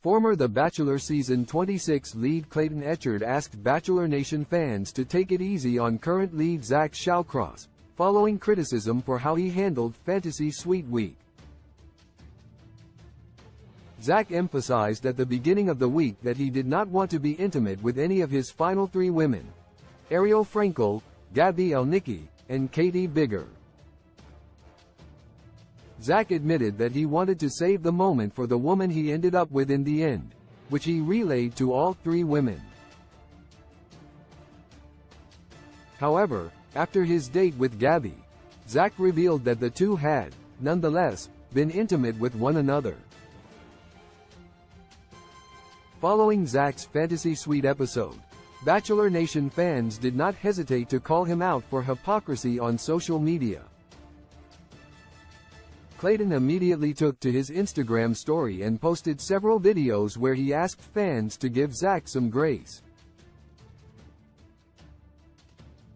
Former The Bachelor Season 26 lead Clayton Echard asked Bachelor Nation fans to take it easy on current lead Zach Shallcross, following criticism for how he handled Fantasy Suite Week. Zach emphasized at the beginning of the week that he did not want to be intimate with any of his final 3 women: Ariel Frankel, Gabby Elnicki, and Katie Bigger. Zach admitted that he wanted to save the moment for the woman he ended up with in the end, which he relayed to all 3 women. However, after his date with Gabby, Zach revealed that the two had, nonetheless, been intimate with one another. Following Zach's Fantasy Suite episode, Bachelor Nation fans did not hesitate to call him out for hypocrisy on social media. Clayton immediately took to his Instagram story and posted several videos where he asked fans to give Zach some grace.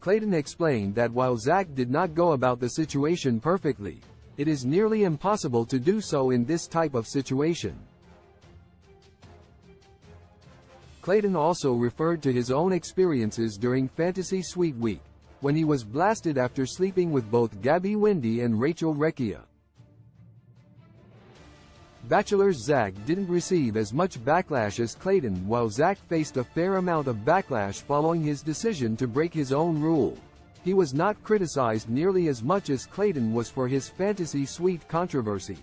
Clayton explained that while Zach did not go about the situation perfectly, it is nearly impossible to do so in this type of situation. Clayton also referred to his own experiences during Fantasy Suite Week, when he was blasted after sleeping with both Gabby Wendy and Rachel Recchia. Bachelor's Zach didn't receive as much backlash as Clayton, while Zach faced a fair amount of backlash following his decision to break his own rule. He was not criticized nearly as much as Clayton was for his Fantasy Suite controversy.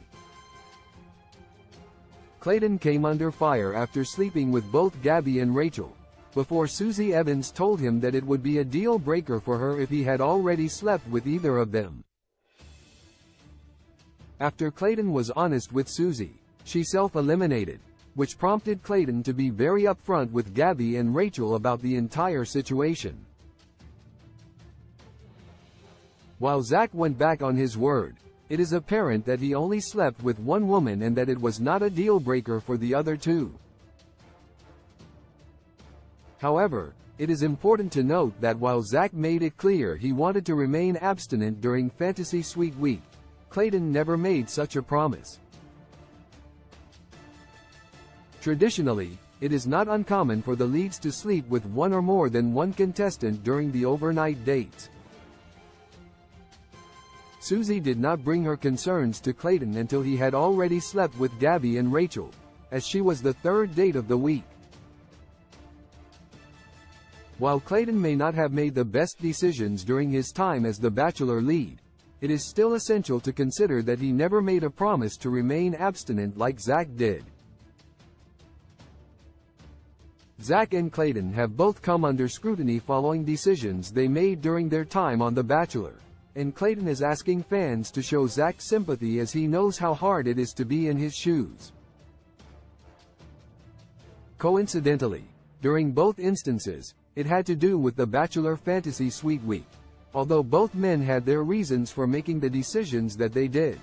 Clayton came under fire after sleeping with both Gabby and Rachel, before Susie Evans told him that it would be a deal-breaker for her if he had already slept with either of them. After Clayton was honest with Susie, she self-eliminated, which prompted Clayton to be very upfront with Gabby and Rachel about the entire situation. While Zach went back on his word, it is apparent that he only slept with one woman and that it was not a deal-breaker for the other 2. However, it is important to note that while Zach made it clear he wanted to remain abstinent during Fantasy Suite Week, Clayton never made such a promise. Traditionally, it is not uncommon for the leads to sleep with one or more than one contestant during the overnight dates. Susie did not bring her concerns to Clayton until he had already slept with Gabby and Rachel, as she was the 3rd date of the week. While Clayton may not have made the best decisions during his time as the Bachelor lead, it is still essential to consider that he never made a promise to remain abstinent like Zach did. Zach and Clayton have both come under scrutiny following decisions they made during their time on The Bachelor, and Clayton is asking fans to show Zach sympathy as he knows how hard it is to be in his shoes. Coincidentally, during both instances, it had to do with the Bachelor Fantasy Suite Week, although both men had their reasons for making the decisions that they did.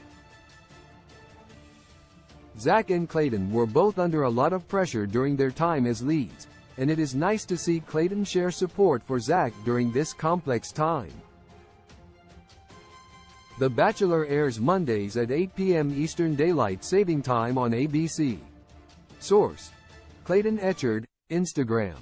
Zach and Clayton were both under a lot of pressure during their time as leads, and it is nice to see Clayton share support for Zach during this complex time. The Bachelor airs Mondays at 8 p.m. Eastern Daylight Saving Time on ABC. Source: Clayton Echard, Instagram.